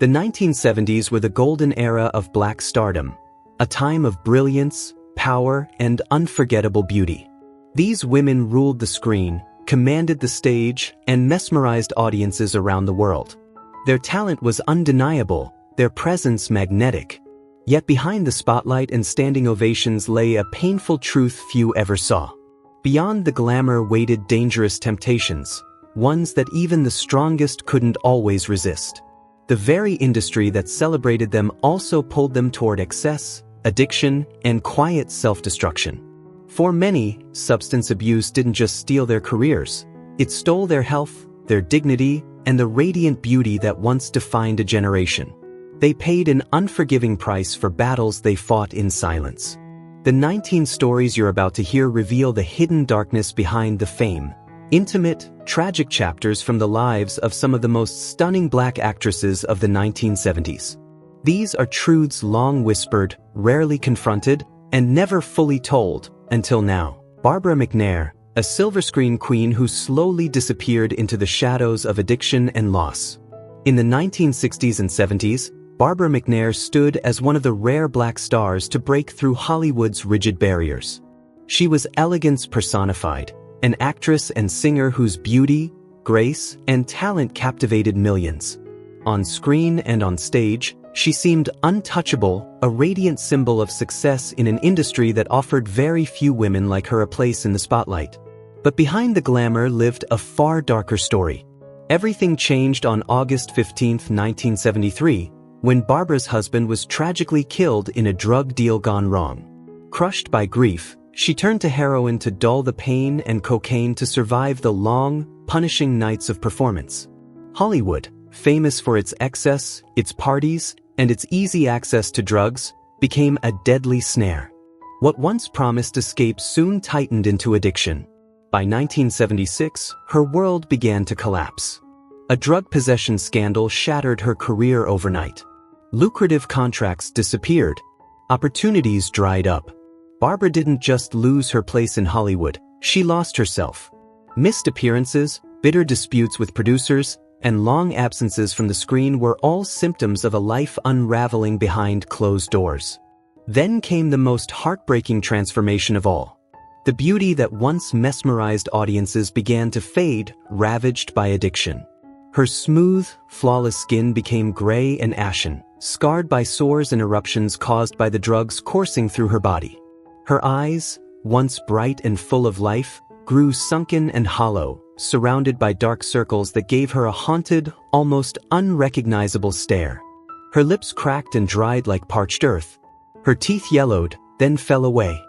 The 1970s were the golden era of black stardom, a time of brilliance, power, and unforgettable beauty. These women ruled the screen, commanded the stage, and mesmerized audiences around the world. Their talent was undeniable, their presence magnetic. Yet behind the spotlight and standing ovations lay a painful truth few ever saw. Beyond the glamour waited dangerous temptations, ones that even the strongest couldn't always resist. The very industry that celebrated them also pulled them toward excess, addiction, and quiet self-destruction. For many, substance abuse didn't just steal their careers, it stole their health, their dignity, and the radiant beauty that once defined a generation. They paid an unforgiving price for battles they fought in silence. The 19 stories you're about to hear reveal the hidden darkness behind the fame. Intimate, tragic chapters from the lives of some of the most stunning black actresses of the 1970s. These are truths long whispered, rarely confronted, and never fully told, until now. Barbara McNair, a silver screen queen who slowly disappeared into the shadows of addiction and loss. In the 1960s and 70s, Barbara McNair stood as one of the rare black stars to break through Hollywood's rigid barriers. She was elegance personified, an actress and singer whose beauty, grace, and talent captivated millions. On screen and on stage, she seemed untouchable, a radiant symbol of success in an industry that offered very few women like her a place in the spotlight. But behind the glamour lived a far darker story. Everything changed on August 15, 1973, when Barbara's husband was tragically killed in a drug deal gone wrong. Crushed by grief, she turned to heroin to dull the pain and cocaine to survive the long, punishing nights of performance. Hollywood, famous for its excess, its parties, and its easy access to drugs, became a deadly snare. What once promised escape soon tightened into addiction. By 1976, her world began to collapse. A drug possession scandal shattered her career overnight. Lucrative contracts disappeared. Opportunities dried up. Barbara didn't just lose her place in Hollywood, she lost herself. Missed appearances, bitter disputes with producers, and long absences from the screen were all symptoms of a life unraveling behind closed doors. Then came the most heartbreaking transformation of all. The beauty that once mesmerized audiences began to fade, ravaged by addiction. Her smooth, flawless skin became gray and ashen, scarred by sores and eruptions caused by the drugs coursing through her body. Her eyes, once bright and full of life, grew sunken and hollow, surrounded by dark circles that gave her a haunted, almost unrecognizable stare. Her lips cracked and dried like parched earth. Her teeth yellowed, then fell away.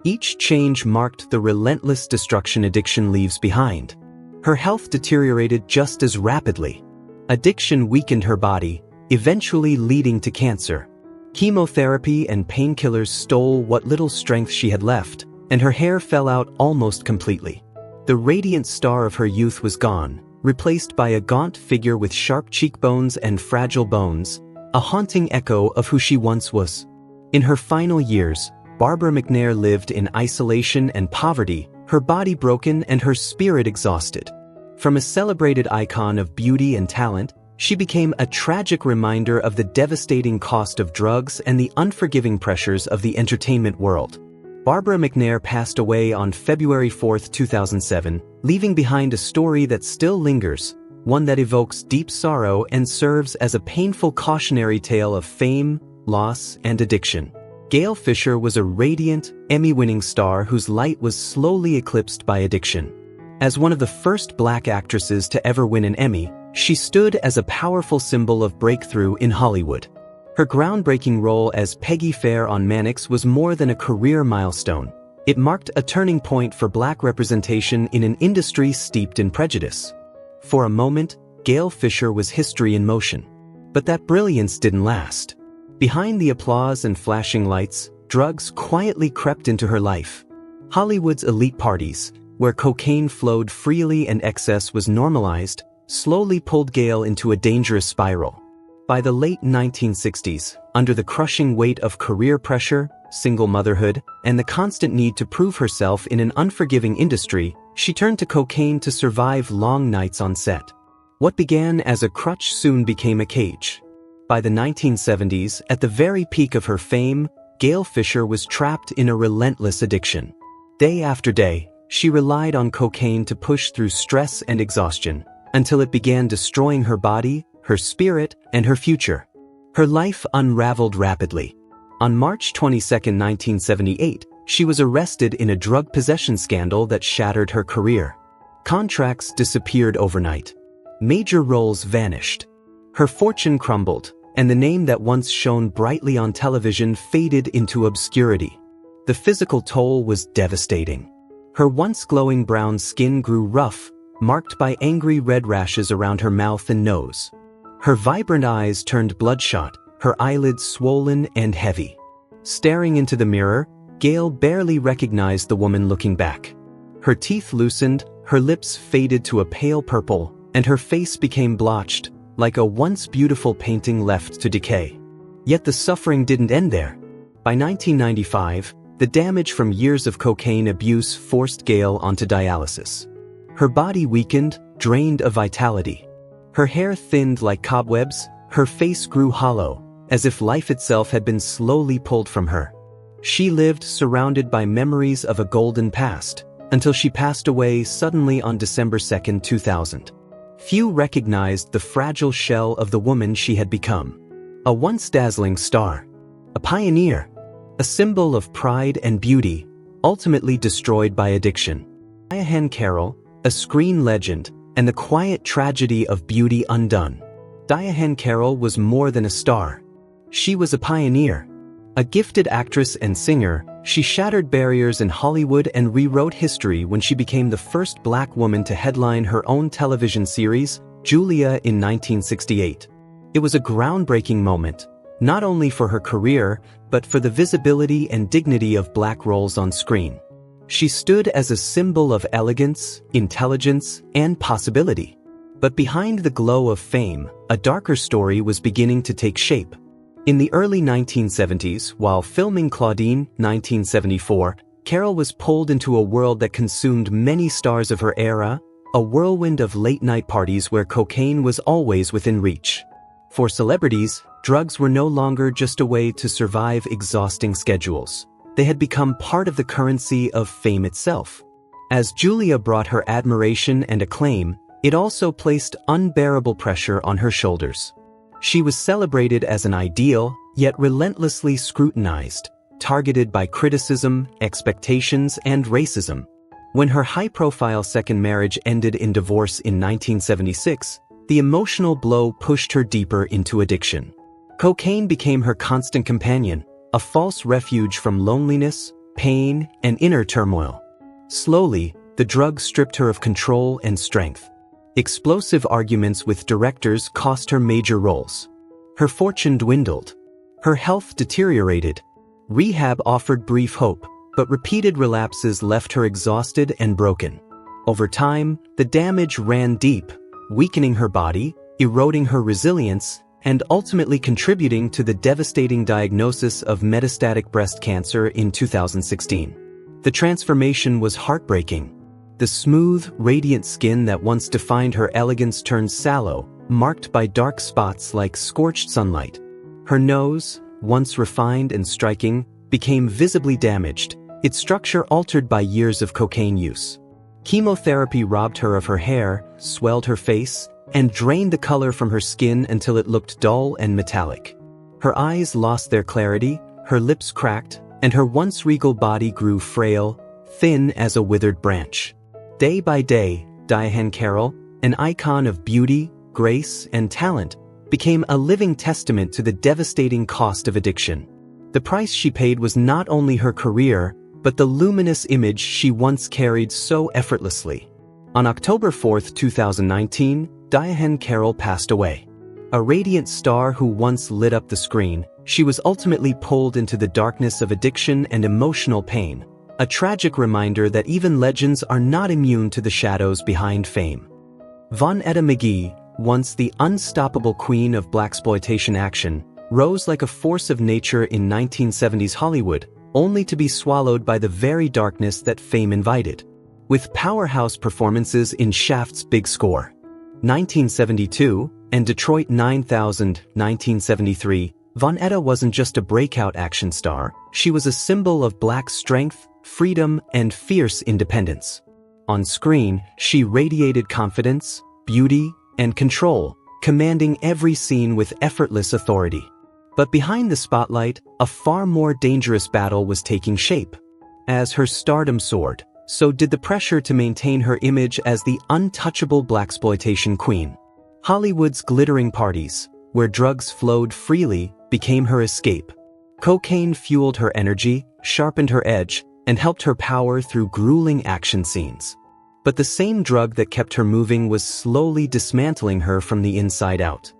Each change marked the relentless destruction addiction leaves behind. Her health deteriorated just as rapidly. Addiction weakened her body, eventually leading to cancer. Chemotherapy and painkillers stole what little strength she had left, and her hair fell out almost completely. The radiant star of her youth was gone, replaced by a gaunt figure with sharp cheekbones and fragile bones, a haunting echo of who she once was. In her final years, Barbara McNair lived in isolation and poverty, her body broken and her spirit exhausted. From a celebrated icon of beauty and talent, she became a tragic reminder of the devastating cost of drugs and the unforgiving pressures of the entertainment world. Barbara McNair passed away on February 4, 2007, leaving behind a story that still lingers, one that evokes deep sorrow and serves as a painful cautionary tale of fame, loss, and addiction. Gail Fisher was a radiant, Emmy-winning star whose light was slowly eclipsed by addiction. As one of the first black actresses to ever win an Emmy, she stood as a powerful symbol of breakthrough in Hollywood. Her groundbreaking role as Peggy Fair on Mannix was more than a career milestone. It marked a turning point for black representation in an industry steeped in prejudice. For a moment, Gail Fisher was history in motion. But that brilliance didn't last. Behind the applause and flashing lights, drugs quietly crept into her life. Hollywood's elite parties, where cocaine flowed freely and excess was normalized, slowly pulled Gail into a dangerous spiral. By the late 1960s, under the crushing weight of career pressure, single motherhood, and the constant need to prove herself in an unforgiving industry, she turned to cocaine to survive long nights on set. What began as a crutch soon became a cage. By the 1970s, at the very peak of her fame, Gail Fisher was trapped in a relentless addiction. Day after day, she relied on cocaine to push through stress and exhaustion, until it began destroying her body, her spirit, and her future. Her life unraveled rapidly. On March 22, 1978, she was arrested in a drug possession scandal that shattered her career. Contracts disappeared overnight. Major roles vanished. Her fortune crumbled, and the name that once shone brightly on television faded into obscurity. The physical toll was devastating. Her once glowing brown skin grew rough, marked by angry red rashes around her mouth and nose. Her vibrant eyes turned bloodshot, her eyelids swollen and heavy. Staring into the mirror, Gail barely recognized the woman looking back. Her teeth loosened, her lips faded to a pale purple, and her face became blotched, like a once beautiful painting left to decay. Yet the suffering didn't end there. By 1995, the damage from years of cocaine abuse forced Gail onto dialysis. Her body weakened, drained of vitality. Her hair thinned like cobwebs, her face grew hollow, as if life itself had been slowly pulled from her. She lived surrounded by memories of a golden past, until she passed away suddenly on December 2, 2000. Few recognized the fragile shell of the woman she had become. A once dazzling star. A pioneer. A symbol of pride and beauty, ultimately destroyed by addiction. Diane Carroll, a screen legend, and the quiet tragedy of beauty undone. Diane Carroll was more than a star. She was a pioneer. A gifted actress and singer, she shattered barriers in Hollywood and rewrote history when she became the first Black woman to headline her own television series, Julia, in 1968. It was a groundbreaking moment, not only for her career, but for the visibility and dignity of Black roles on screen. She stood as a symbol of elegance, intelligence, and possibility. But behind the glow of fame, a darker story was beginning to take shape. In the early 1970s, while filming Claudine, 1974, Carroll was pulled into a world that consumed many stars of her era, a whirlwind of late-night parties where cocaine was always within reach. For celebrities, drugs were no longer just a way to survive exhausting schedules. They had become part of the currency of fame itself. As Julia brought her admiration and acclaim, it also placed unbearable pressure on her shoulders. She was celebrated as an ideal, yet relentlessly scrutinized, targeted by criticism, expectations, and racism. When her high-profile second marriage ended in divorce in 1976, the emotional blow pushed her deeper into addiction. Cocaine became her constant companion, a false refuge from loneliness, pain, and inner turmoil. Slowly, the drug stripped her of control and strength. Explosive arguments with directors cost her major roles. Her fortune dwindled. Her health deteriorated. Rehab offered brief hope, but repeated relapses left her exhausted and broken. Over time, the damage ran deep, weakening her body, eroding her resilience, and ultimately contributing to the devastating diagnosis of metastatic breast cancer in 2016. The transformation was heartbreaking. The smooth, radiant skin that once defined her elegance turned sallow, marked by dark spots like scorched sunlight. Her nose, once refined and striking, became visibly damaged, its structure altered by years of cocaine use. Chemotherapy robbed her of her hair, swelled her face, and drained the color from her skin until it looked dull and metallic. Her eyes lost their clarity, her lips cracked, and her once regal body grew frail, thin as a withered branch. Day by day, Diane Carroll, an icon of beauty, grace, and talent, became a living testament to the devastating cost of addiction. The price she paid was not only her career, but the luminous image she once carried so effortlessly. On October 4, 2019, Diane Carroll passed away. A radiant star who once lit up the screen, she was ultimately pulled into the darkness of addiction and emotional pain. A tragic reminder that even legends are not immune to the shadows behind fame. Vonetta McGee, once the unstoppable queen of blaxploitation action, rose like a force of nature in 1970s Hollywood, only to be swallowed by the very darkness that fame invited. With powerhouse performances in Shaft's Big Score, 1972, and Detroit 9000, 1973, Vonetta wasn't just a breakout action star, she was a symbol of black strength, freedom, and fierce independence. On screen, she radiated confidence, beauty, and control, commanding every scene with effortless authority. But behind the spotlight, a far more dangerous battle was taking shape. As her stardom soared, so did the pressure to maintain her image as the untouchable blaxploitation queen. Hollywood's glittering parties, where drugs flowed freely, became her escape. Cocaine fueled her energy, sharpened her edge, and helped her power through grueling action scenes. But the same drug that kept her moving was slowly dismantling her from the inside out.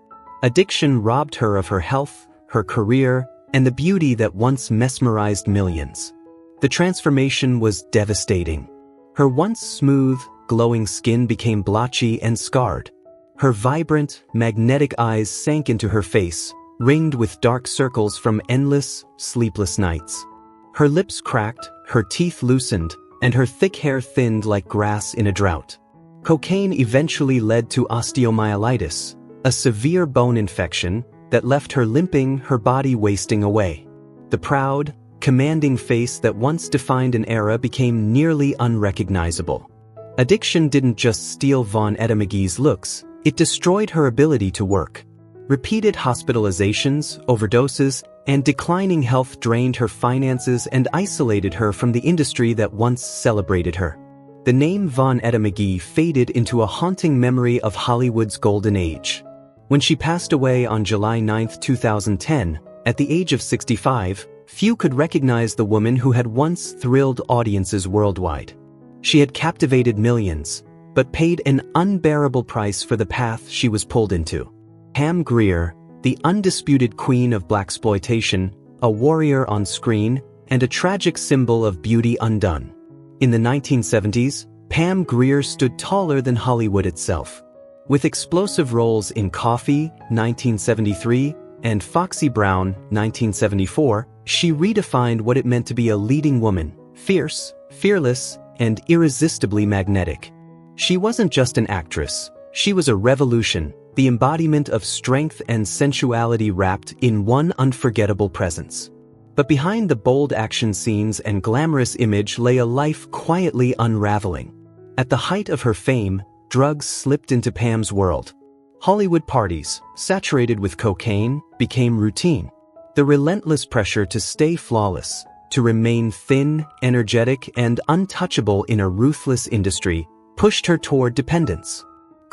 Addiction robbed her of her health, her career, and the beauty that once mesmerized millions. The transformation was devastating. Her once smooth, glowing skin became blotchy and scarred. Her vibrant, magnetic eyes sank into her face, ringed with dark circles from endless, sleepless nights. Her lips cracked, her teeth loosened, and her thick hair thinned like grass in a drought. Cocaine eventually led to osteomyelitis, a severe bone infection that left her limping, her body wasting away. The proud, commanding face that once defined an era became nearly unrecognizable. Addiction didn't just steal Vonetta McGee's looks, it destroyed her ability to work. Repeated hospitalizations, overdoses, and declining health drained her finances and isolated her from the industry that once celebrated her. The name Vonetta McGee faded into a haunting memory of Hollywood's golden age. When she passed away on July 9, 2010, at the age of 65, few could recognize the woman who had once thrilled audiences worldwide. She had captivated millions, but paid an unbearable price for the path she was pulled into. Pam Grier, the undisputed queen of blaxploitation, a warrior on screen, and a tragic symbol of beauty undone. In the 1970s, Pam Grier stood taller than Hollywood itself. With explosive roles in Coffee, 1973, and Foxy Brown, 1974, she redefined what it meant to be a leading woman, fierce, fearless, and irresistibly magnetic. She wasn't just an actress, she was a revolution, the embodiment of strength and sensuality wrapped in one unforgettable presence. But behind the bold action scenes and glamorous image lay a life quietly unraveling. At the height of her fame, drugs slipped into Pam's world. Hollywood parties, saturated with cocaine, became routine. The relentless pressure to stay flawless, to remain thin, energetic, and untouchable in a ruthless industry, pushed her toward dependence.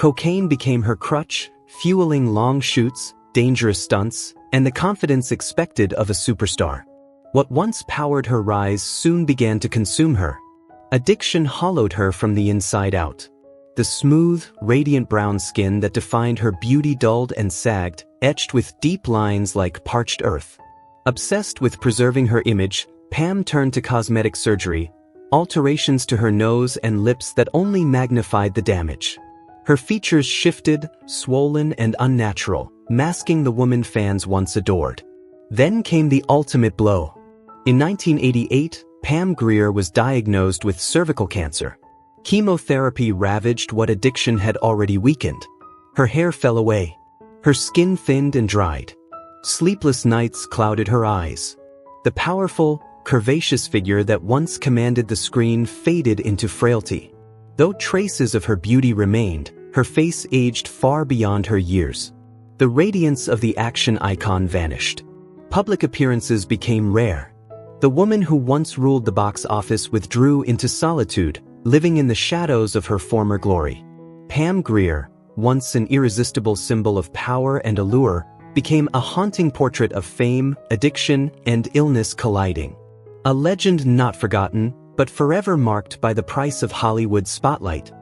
Cocaine became her crutch, fueling long shoots, dangerous stunts, and the confidence expected of a superstar. What once powered her rise soon began to consume her. Addiction hollowed her from the inside out. The smooth, radiant brown skin that defined her beauty dulled and sagged, etched with deep lines like parched earth. Obsessed with preserving her image, Pam turned to cosmetic surgery, alterations to her nose and lips that only magnified the damage. Her features shifted, swollen and unnatural, masking the woman fans once adored. Then came the ultimate blow. In 1988, Pam Grier was diagnosed with cervical cancer. Chemotherapy ravaged what addiction had already weakened. Her hair fell away. Her skin thinned and dried. Sleepless nights clouded her eyes. The powerful, curvaceous figure that once commanded the screen faded into frailty. Though traces of her beauty remained, her face aged far beyond her years. The radiance of the action icon vanished. Public appearances became rare. The woman who once ruled the box office withdrew into solitude, living in the shadows of her former glory. Pam Grier, once an irresistible symbol of power and allure, became a haunting portrait of fame, addiction, and illness colliding. A legend not forgotten, but forever marked by the price of Hollywood's spotlight.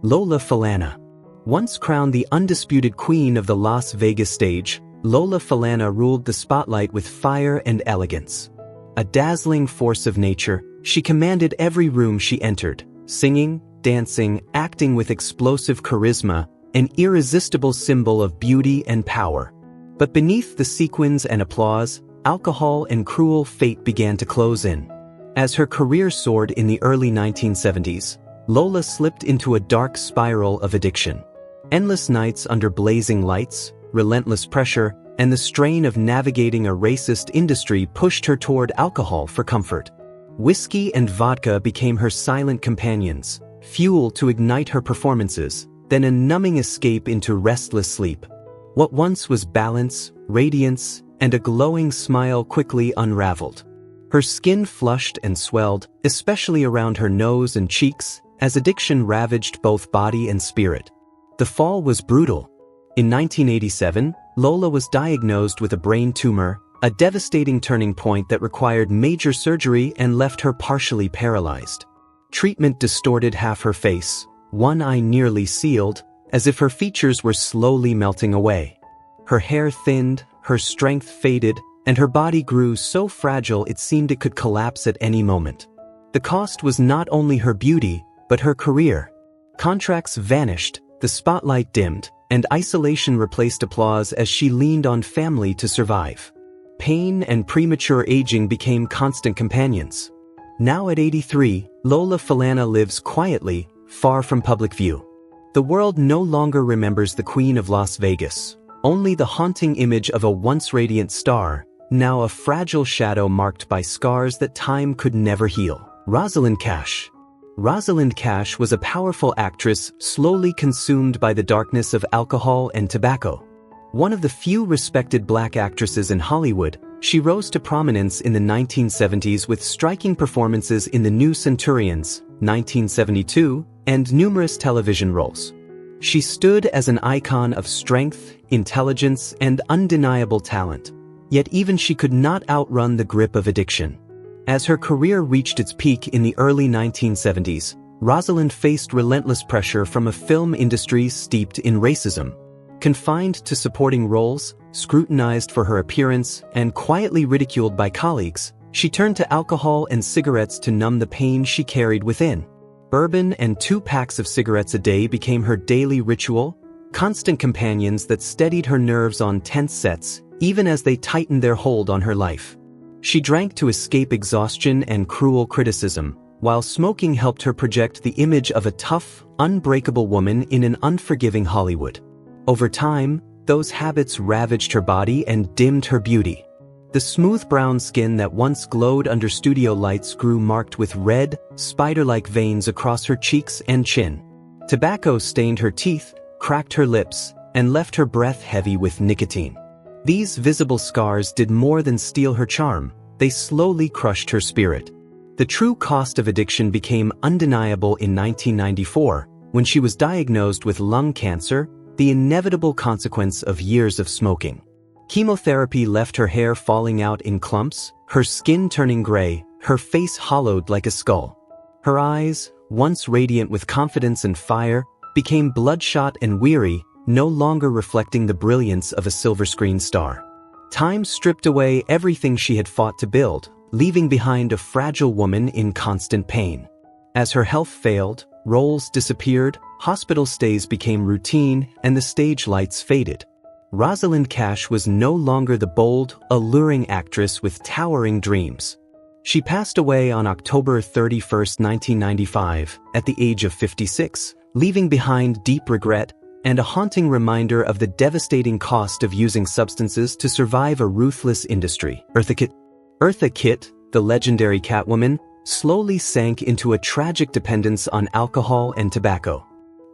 Lola Falana. Once crowned the undisputed queen of the Las Vegas stage, Lola Falana ruled the spotlight with fire and elegance. A dazzling force of nature, she commanded every room she entered, singing, dancing, acting with explosive charisma, an irresistible symbol of beauty and power. But beneath the sequins and applause, alcohol and cruel fate began to close in. As her career soared in the early 1970s, Lola slipped into a dark spiral of addiction. Endless nights under blazing lights, relentless pressure, and the strain of navigating a racist industry pushed her toward alcohol for comfort. Whiskey and vodka became her silent companions, fuel to ignite her performances, then a numbing escape into restless sleep. What once was balance, radiance, and a glowing smile quickly unraveled. Her skin flushed and swelled, especially around her nose and cheeks, as addiction ravaged both body and spirit. The fall was brutal. In 1987, Lola was diagnosed with a brain tumor, a devastating turning point that required major surgery and left her partially paralyzed. Treatment distorted half her face, one eye nearly sealed, as if her features were slowly melting away. Her hair thinned, her strength faded, and her body grew so fragile it seemed it could collapse at any moment. The cost was not only her beauty, but her career. Contracts vanished, the spotlight dimmed, and isolation replaced applause as she leaned on family to survive. Pain and premature aging became constant companions. Now at 83, Lola Falana lives quietly, far from public view. The world no longer remembers the Queen of Las Vegas, only the haunting image of a once radiant star, now a fragile shadow marked by scars that time could never heal. Rosalind Cash. Rosalind Cash was a powerful actress slowly consumed by the darkness of alcohol and tobacco. One of the few respected black actresses in Hollywood, she rose to prominence in the 1970s with striking performances in The New Centurions, 1972, and numerous television roles. She stood as an icon of strength, intelligence, and undeniable talent. Yet even she could not outrun the grip of addiction. As her career reached its peak in the early 1970s, Rosalind faced relentless pressure from a film industry steeped in racism. Confined to supporting roles, scrutinized for her appearance, and quietly ridiculed by colleagues, she turned to alcohol and cigarettes to numb the pain she carried within. Bourbon and 2 packs of cigarettes a day became her daily ritual, constant companions that steadied her nerves on tense sets, even as they tightened their hold on her life. She drank to escape exhaustion and cruel criticism, while smoking helped her project the image of a tough, unbreakable woman in an unforgiving Hollywood. Over time, those habits ravaged her body and dimmed her beauty. The smooth brown skin that once glowed under studio lights grew marked with red, spider-like veins across her cheeks and chin. Tobacco stained her teeth, cracked her lips, and left her breath heavy with nicotine. These visible scars did more than steal her charm, they slowly crushed her spirit. The true cost of addiction became undeniable in 1994, when she was diagnosed with lung cancer, the inevitable consequence of years of smoking. Chemotherapy left her hair falling out in clumps, her skin turning gray, her face hollowed like a skull. Her eyes, once radiant with confidence and fire, became bloodshot and weary, no longer reflecting the brilliance of a silver screen star. Time stripped away everything she had fought to build, leaving behind a fragile woman in constant pain. As her health failed, roles disappeared, hospital stays became routine, and the stage lights faded. Rosalind Cash was no longer the bold, alluring actress with towering dreams. She passed away on October 31, 1995, at the age of 56, leaving behind deep regret and a haunting reminder of the devastating cost of using substances to survive a ruthless industry. Eartha Kitt, the legendary Catwoman, slowly sank into a tragic dependence on alcohol and tobacco.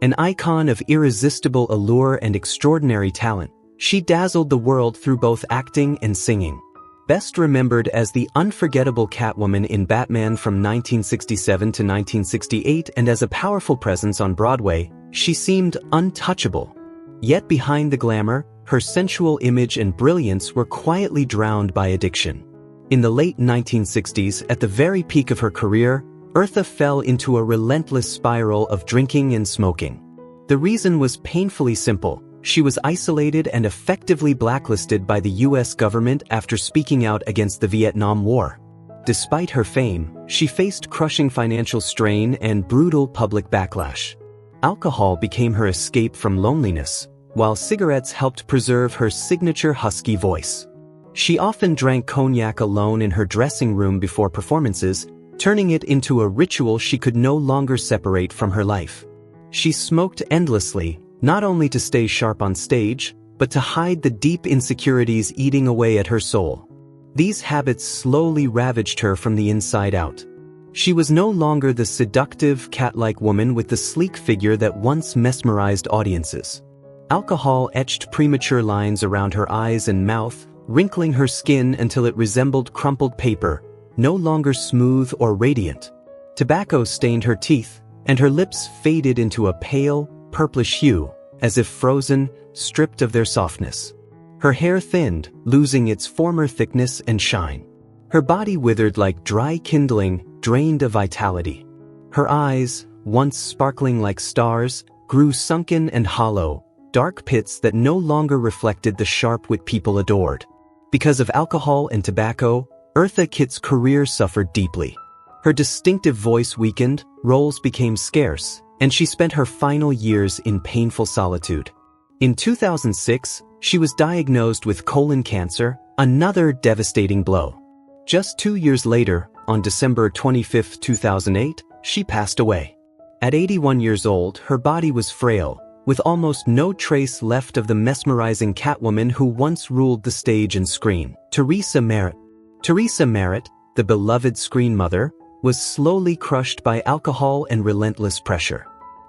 An icon of irresistible allure and extraordinary talent, she dazzled the world through both acting and singing. Best remembered as the unforgettable Catwoman in Batman from 1967 to 1968 and as a powerful presence on Broadway, she seemed untouchable. Yet behind the glamour, her sensual image and brilliance were quietly drowned by addiction. In the late 1960s, at the very peak of her career, Eartha fell into a relentless spiral of drinking and smoking. The reason was painfully simple. She was isolated and effectively blacklisted by the US government after speaking out against the Vietnam War. Despite her fame, she faced crushing financial strain and brutal public backlash. Alcohol became her escape from loneliness, while cigarettes helped preserve her signature husky voice. She often drank cognac alone in her dressing room before performances, turning it into a ritual she could no longer separate from her life. She smoked endlessly, not only to stay sharp on stage, but to hide the deep insecurities eating away at her soul. These habits slowly ravaged her from the inside out. She was no longer the seductive, cat-like woman with the sleek figure that once mesmerized audiences. Alcohol etched premature lines around her eyes and mouth, wrinkling her skin until it resembled crumpled paper, no longer smooth or radiant. Tobacco stained her teeth, and her lips faded into a pale, purplish hue, as if frozen, stripped of their softness. Her hair thinned, losing its former thickness and shine. Her body withered like dry kindling, drained of vitality. Her eyes, once sparkling like stars, grew sunken and hollow, dark pits that no longer reflected the sharp wit people adored. Because of alcohol and tobacco, Eartha Kitt's career suffered deeply. Her distinctive voice weakened, roles became scarce, and she spent her final years in painful solitude. In 2006, she was diagnosed with colon cancer, another devastating blow. Just 2 years later, on December 25, 2008, she passed away. At 81 years old, her body was frail, with almost no trace left of the mesmerizing Catwoman who once ruled the stage and screen. Theresa Merritt, the beloved screen mother, was slowly crushed by alcohol and relentless pressure.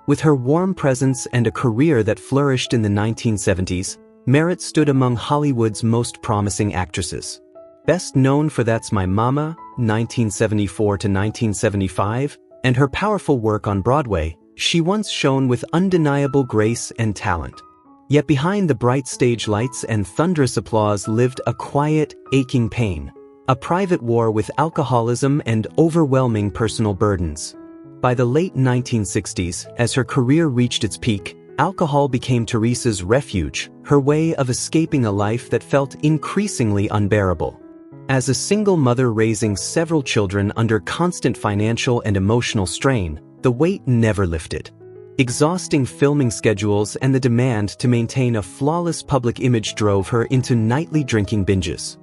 With her warm presence and a career that flourished in the 1970s, Merritt stood among Hollywood's most promising actresses. Best known for That's My Mama, 1974 to 1975, and her powerful work on Broadway, she once shone with undeniable grace and talent. Yet behind the bright stage lights and thunderous applause lived a quiet, aching pain, a private war with alcoholism and overwhelming personal burdens. By the late 1960s, as her career reached its peak, alcohol became Theresa's refuge, her way of escaping a life that felt increasingly unbearable. As a single mother raising several children under constant financial and emotional strain, the weight never lifted. Exhausting filming schedules and the demand to maintain a flawless public image drove her into nightly drinking binges.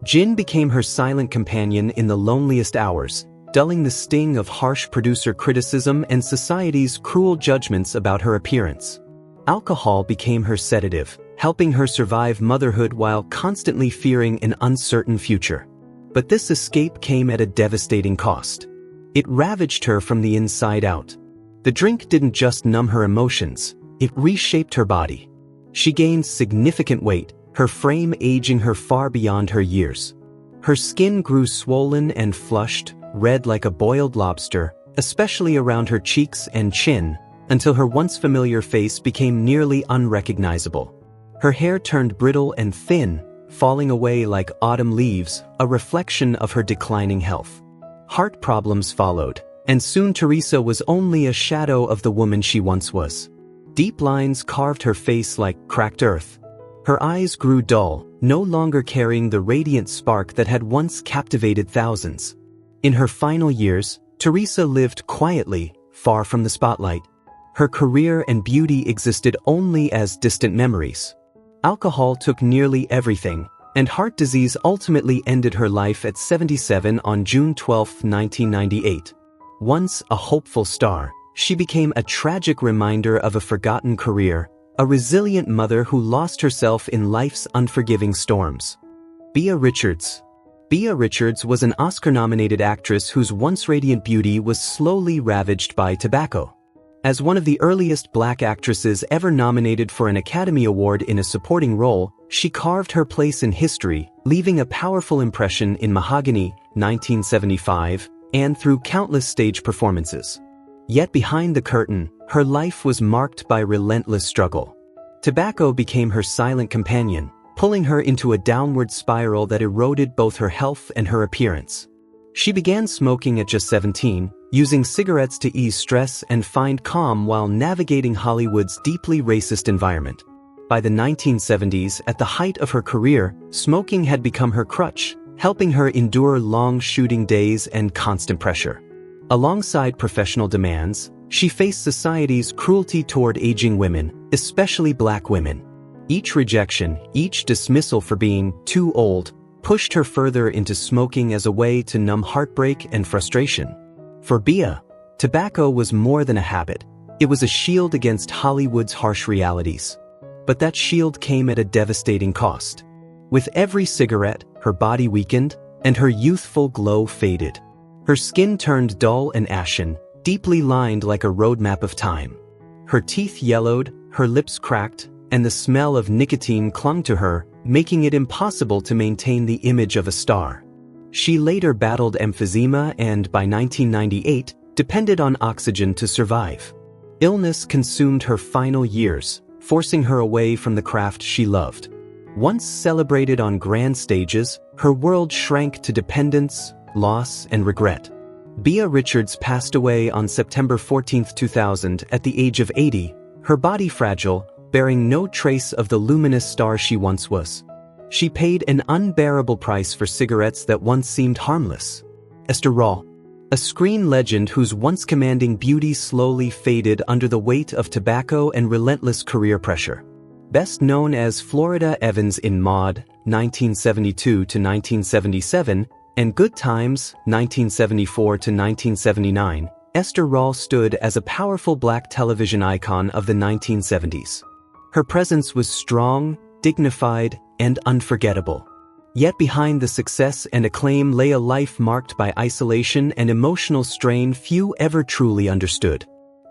Gin became her silent companion in the loneliest hours, dulling the sting of harsh producer criticism and society's cruel judgments about her appearance. Alcohol became her sedative, helping her survive motherhood while constantly fearing an uncertain future. But this escape came at a devastating cost. It ravaged her from the inside out. The drink didn't just numb her emotions, it reshaped her body. She gained significant weight, her frame aging her far beyond her years. Her skin grew swollen and flushed, red like a boiled lobster, especially around her cheeks and chin, until her once familiar face became nearly unrecognizable. Her hair turned brittle and thin, falling away like autumn leaves, a reflection of her declining health. Heart problems followed, and soon Theresa was only a shadow of the woman she once was. Deep lines carved her face like cracked earth. Her eyes grew dull, no longer carrying the radiant spark that had once captivated thousands. In her final years, Theresa lived quietly, far from the spotlight. Her career and beauty existed only as distant memories. Alcohol took nearly everything, and heart disease ultimately ended her life at 77 on June 12, 1998. Once a hopeful star, she became a tragic reminder of a forgotten career, a resilient mother who lost herself in life's unforgiving storms. Bea Richards. Bea Richards was an Oscar-nominated actress whose once radiant beauty was slowly ravaged by tobacco. As one of the earliest Black actresses ever nominated for an Academy Award in a supporting role, she carved her place in history, leaving a powerful impression in Mahogany, 1975, and through countless stage performances. Yet behind the curtain, her life was marked by relentless struggle. Tobacco became her silent companion, pulling her into a downward spiral that eroded both her health and her appearance. She began smoking at just 17, using cigarettes to ease stress and find calm while navigating Hollywood's deeply racist environment. By the 1970s, at the height of her career, smoking had become her crutch, helping her endure long shooting days and constant pressure. Alongside professional demands, she faced society's cruelty toward aging women, especially Black women. Each rejection, each dismissal for being too old, pushed her further into smoking as a way to numb heartbreak and frustration. For Bea, tobacco was more than a habit. It was a shield against Hollywood's harsh realities. But that shield came at a devastating cost. With every cigarette, her body weakened, and her youthful glow faded. Her skin turned dull and ashen, deeply lined like a roadmap of time. Her teeth yellowed, her lips cracked, and the smell of nicotine clung to her, making it impossible to maintain the image of a star. She later battled emphysema and, by 1998, depended on oxygen to survive. Illness consumed her final years, forcing her away from the craft she loved. Once celebrated on grand stages, her world shrank to dependence, loss, and regret. Bea Richards passed away on September 14, 2000, at the age of 80, her body fragile, bearing no trace of the luminous star she once was. She paid an unbearable price for cigarettes that once seemed harmless. Esther Rall, a screen legend whose once commanding beauty slowly faded under the weight of tobacco and relentless career pressure. Best known as Florida Evans in Maude, 1972 to 1977, and Good Times, 1974 to 1979, Esther Rall stood as a powerful black television icon of the 1970s. Her presence was strong, dignified, and unforgettable. Yet behind the success and acclaim lay a life marked by isolation and emotional strain few ever truly understood.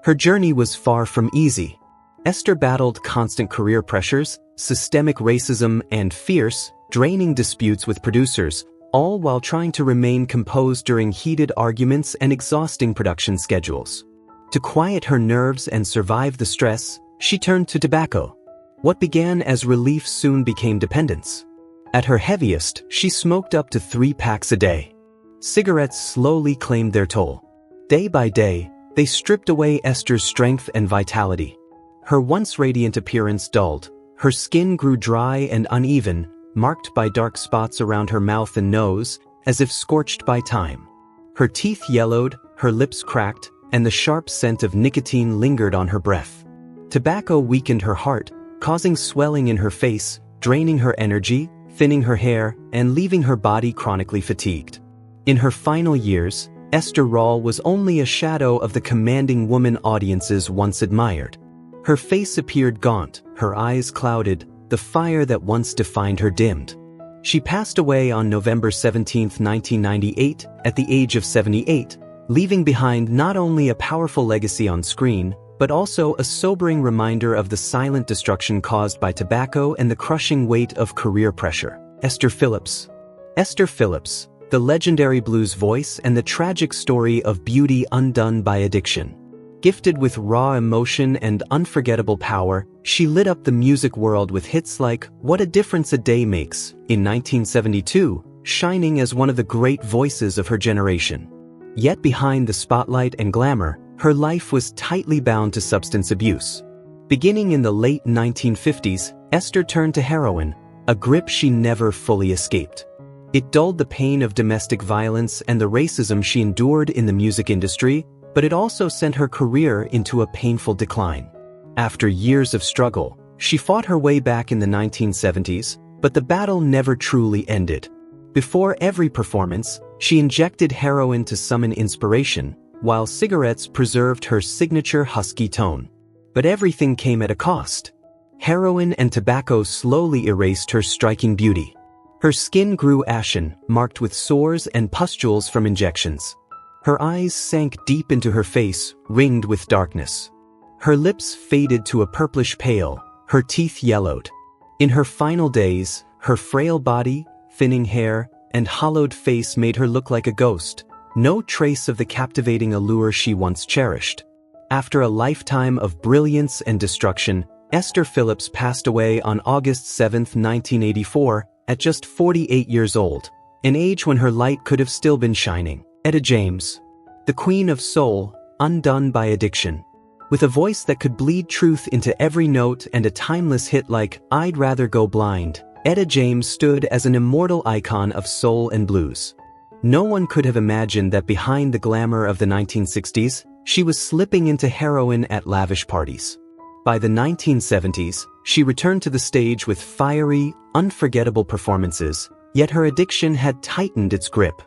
Her journey was far from easy. Esther battled constant career pressures, systemic racism, and fierce, draining disputes with producers, all while trying to remain composed during heated arguments and exhausting production schedules. To quiet her nerves and survive the stress, she turned to tobacco. What began as relief soon became dependence. At her heaviest, she smoked up to 3 packs a day. Cigarettes slowly claimed their toll. Day by day, they stripped away Esther's strength and vitality. Her once radiant appearance dulled. Her skin grew dry and uneven, marked by dark spots around her mouth and nose, as if scorched by time. Her teeth yellowed, her lips cracked, and the sharp scent of nicotine lingered on her breath. Tobacco weakened her heart, causing swelling in her face, draining her energy, thinning her hair, and leaving her body chronically fatigued. In her final years, Esther Rall was only a shadow of the commanding woman audiences once admired. Her face appeared gaunt, her eyes clouded, the fire that once defined her dimmed. She passed away on November 17, 1998, at the age of 78, leaving behind not only a powerful legacy on screen, but also a sobering reminder of the silent destruction caused by tobacco and the crushing weight of career pressure. Esther Phillips. Esther Phillips, the legendary blues voice and the tragic story of beauty undone by addiction. Gifted with raw emotion and unforgettable power, she lit up the music world with hits like What a Difference a Day Makes in 1972, shining as one of the great voices of her generation. Yet behind the spotlight and glamour, her life was tightly bound to substance abuse. Beginning in the late 1950s, Esther turned to heroin, a grip she never fully escaped. It dulled the pain of domestic violence and the racism she endured in the music industry, but it also sent her career into a painful decline. After years of struggle, she fought her way back in the 1970s, but the battle never truly ended. Before every performance, she injected heroin to summon inspiration, while cigarettes preserved her signature husky tone. But everything came at a cost. Heroin and tobacco slowly erased her striking beauty. Her skin grew ashen, marked with sores and pustules from injections. Her eyes sank deep into her face, ringed with darkness. Her lips faded to a purplish pale, her teeth yellowed. In her final days, her frail body, thinning hair, and hollowed face made her look like a ghost, no trace of the captivating allure she once cherished. After a lifetime of brilliance and destruction, Esther Phillips passed away on August 7, 1984, at just 48 years old, an age when her light could have still been shining. Etta James, the Queen of Soul, undone by addiction. With a voice that could bleed truth into every note and a timeless hit like I'd Rather Go Blind, Etta James stood as an immortal icon of soul and blues. No one could have imagined that behind the glamour of the 1960s, she was slipping into heroin at lavish parties. By the 1970s, she returned to the stage with fiery, unforgettable performances, yet her addiction had tightened its grip.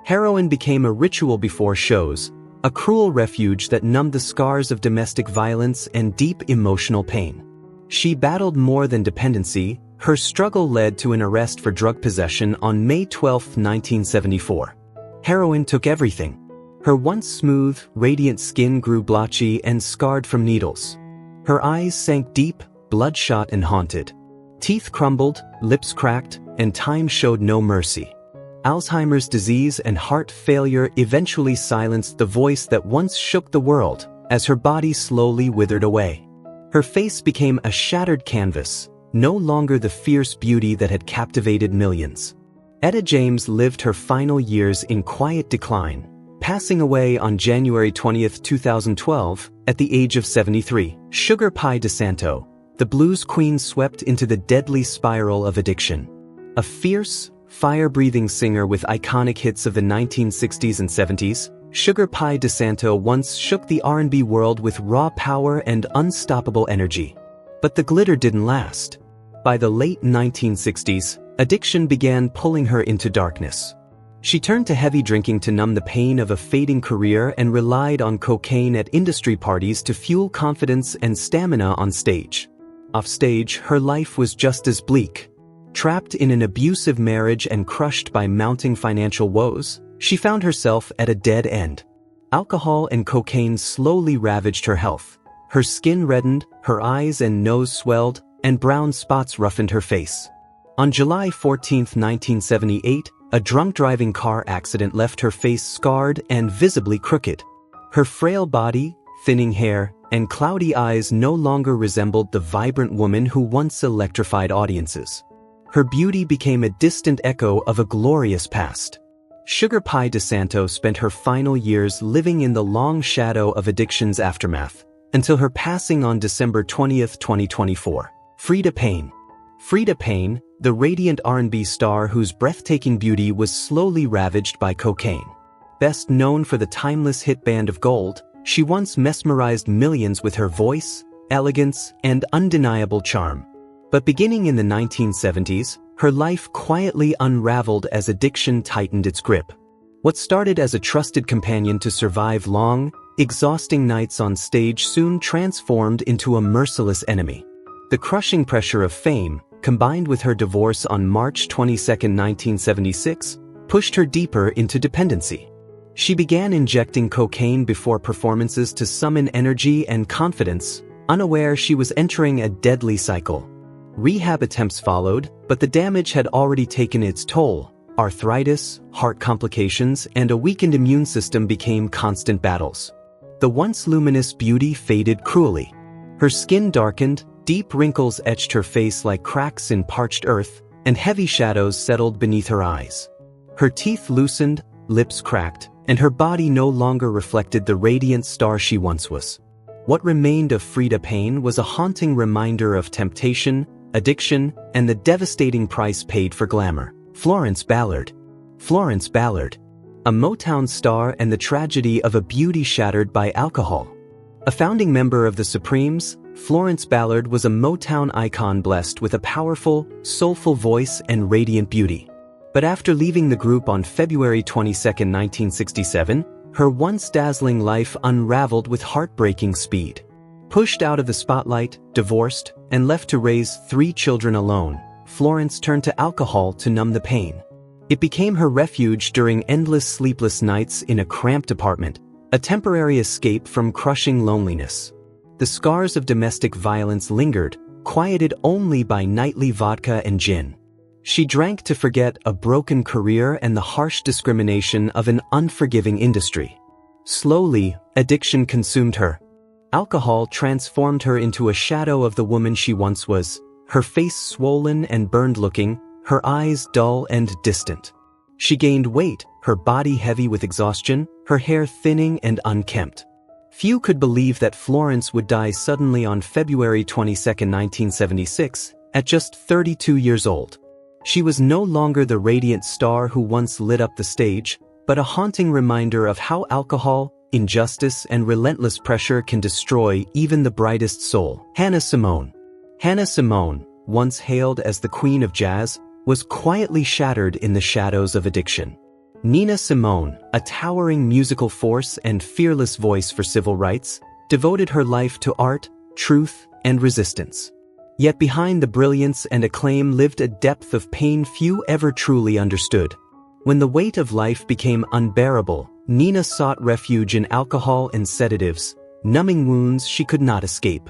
Heroin became a ritual before shows, a cruel refuge that numbed the scars of domestic violence and deep emotional pain. She battled more than dependency. Her struggle led to an arrest for drug possession on May 12, 1974. Heroin took everything. Her once smooth, radiant skin grew blotchy and scarred from needles. Her eyes sank deep, bloodshot and haunted. Teeth crumbled, lips cracked, and time showed no mercy. Alzheimer's disease and heart failure eventually silenced the voice that once shook the world, as her body slowly withered away. Her face became a shattered canvas, no longer the fierce beauty that had captivated millions. Etta James lived her final years in quiet decline, passing away on January 20, 2012, at the age of 73. Sugar Pie DeSanto, the blues queen, swept into the deadly spiral of addiction. A fierce, fire-breathing singer with iconic hits of the 1960s and 70s, Sugar Pie DeSanto once shook the R&B world with raw power and unstoppable energy. But the glitter didn't last. By the late 1960s, addiction began pulling her into darkness. She turned to heavy drinking to numb the pain of a fading career and relied on cocaine at industry parties to fuel confidence and stamina on stage. Offstage, her life was just as bleak. Trapped in an abusive marriage and crushed by mounting financial woes, she found herself at a dead end. Alcohol and cocaine slowly ravaged her health. Her skin reddened, her eyes and nose swelled, and brown spots roughened her face. On July 14, 1978, a drunk driving car accident left her face scarred and visibly crooked. Her frail body, thinning hair, and cloudy eyes no longer resembled the vibrant woman who once electrified audiences. Her beauty became a distant echo of a glorious past. Sugar Pie DeSanto spent her final years living in the long shadow of addiction's aftermath, until her passing on December 20, 2024. Freda Payne. Freda Payne, the radiant R&B star whose breathtaking beauty was slowly ravaged by cocaine. Best known for the timeless hit Band of Gold, she once mesmerized millions with her voice, elegance, and undeniable charm. But beginning in the 1970s, her life quietly unraveled as addiction tightened its grip. What started as a trusted companion to survive long, exhausting nights on stage soon transformed into a merciless enemy. The crushing pressure of fame, combined with her divorce on March 22, 1976, pushed her deeper into dependency. She began injecting cocaine before performances to summon energy and confidence, unaware she was entering a deadly cycle. Rehab attempts followed, but the damage had already taken its toll. Arthritis, heart complications, and a weakened immune system became constant battles. The once luminous beauty faded cruelly. Her skin darkened, deep wrinkles etched her face like cracks in parched earth, and heavy shadows settled beneath her eyes. Her teeth loosened, lips cracked, and her body no longer reflected the radiant star she once was. What remained of Freda Payne was a haunting reminder of temptation, addiction, and the devastating price paid for glamour. Florence Ballard. Florence Ballard, a Motown star and the tragedy of a beauty shattered by alcohol. A founding member of the Supremes, Florence Ballard was a Motown icon blessed with a powerful, soulful voice and radiant beauty. But after leaving the group on February 22, 1967, her once dazzling life unraveled with heartbreaking speed. Pushed out of the spotlight, divorced, and left to raise 3 children alone, Florence turned to alcohol to numb the pain. It became her refuge during endless sleepless nights in a cramped apartment, a temporary escape from crushing loneliness. The scars of domestic violence lingered, quieted only by nightly vodka and gin. She drank to forget a broken career and the harsh discrimination of an unforgiving industry. Slowly, addiction consumed her. Alcohol transformed her into a shadow of the woman she once was, her face swollen and burned-looking, her eyes dull and distant. She gained weight, her body heavy with exhaustion, her hair thinning and unkempt. Few could believe that Florence would die suddenly on February 22, 1976, at just 32 years old. She was no longer the radiant star who once lit up the stage, but a haunting reminder of how alcohol, injustice, and relentless pressure can destroy even the brightest soul. Hannah Simone. Hannah Simone, once hailed as the queen of jazz, was quietly shattered in the shadows of addiction. Nina Simone, a towering musical force and fearless voice for civil rights, devoted her life to art, truth, and resistance. Yet behind the brilliance and acclaim lived a depth of pain few ever truly understood. When the weight of life became unbearable, Nina sought refuge in alcohol and sedatives, numbing wounds she could not escape.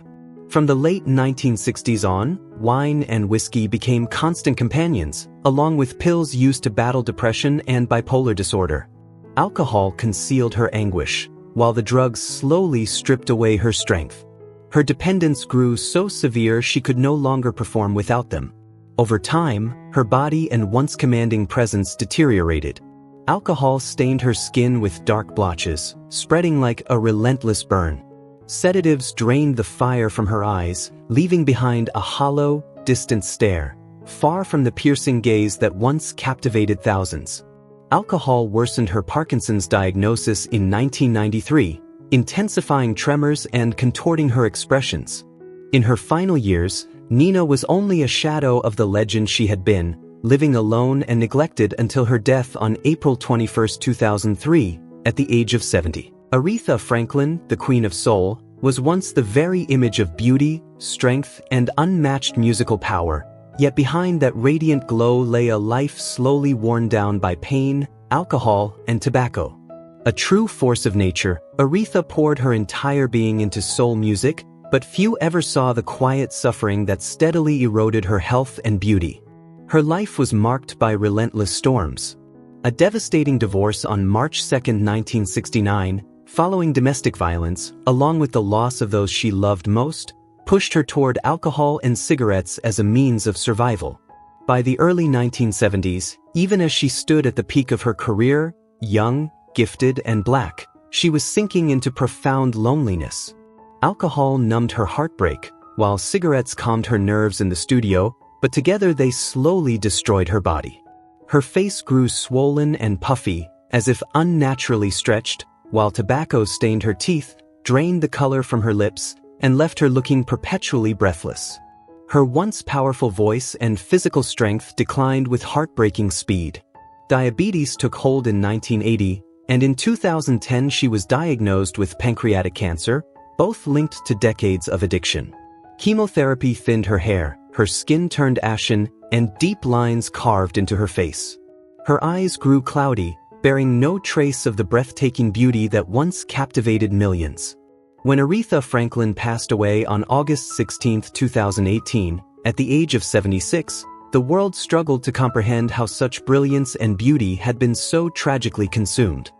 From the late 1960s on, wine and whiskey became constant companions, along with pills used to battle depression and bipolar disorder. Alcohol concealed her anguish, while the drugs slowly stripped away her strength. Her dependence grew so severe she could no longer perform without them. Over time, her body and once commanding presence deteriorated. Alcohol stained her skin with dark blotches, spreading like a relentless burn. Sedatives drained the fire from her eyes, leaving behind a hollow, distant stare, far from the piercing gaze that once captivated thousands. Alcohol worsened her Parkinson's diagnosis in 1993, intensifying tremors and contorting her expressions. In her final years, Nina was only a shadow of the legend she had been, living alone and neglected until her death on April 21, 2003, at the age of 70. Aretha Franklin, the Queen of Soul, was once the very image of beauty, strength, and unmatched musical power, yet behind that radiant glow lay a life slowly worn down by pain, alcohol, and tobacco. A true force of nature, Aretha poured her entire being into soul music, but few ever saw the quiet suffering that steadily eroded her health and beauty. Her life was marked by relentless storms. A devastating divorce on March 2, 1969, following domestic violence, along with the loss of those she loved most, pushed her toward alcohol and cigarettes as a means of survival. By the early 1970s, even as she stood at the peak of her career, young, gifted, and black, she was sinking into profound loneliness. Alcohol numbed her heartbreak, while cigarettes calmed her nerves in the studio, but together they slowly destroyed her body. Her face grew swollen and puffy, as if unnaturally stretched, while tobacco stained her teeth, drained the color from her lips, and left her looking perpetually breathless. Her once powerful voice and physical strength declined with heartbreaking speed. Diabetes took hold in 1980, and in 2010 she was diagnosed with pancreatic cancer, both linked to decades of addiction. Chemotherapy thinned her hair, her skin turned ashen, and deep lines carved into her face. Her eyes grew cloudy, bearing no trace of the breathtaking beauty that once captivated millions. When Aretha Franklin passed away on August 16, 2018, at the age of 76, the world struggled to comprehend how such brilliance and beauty had been so tragically consumed.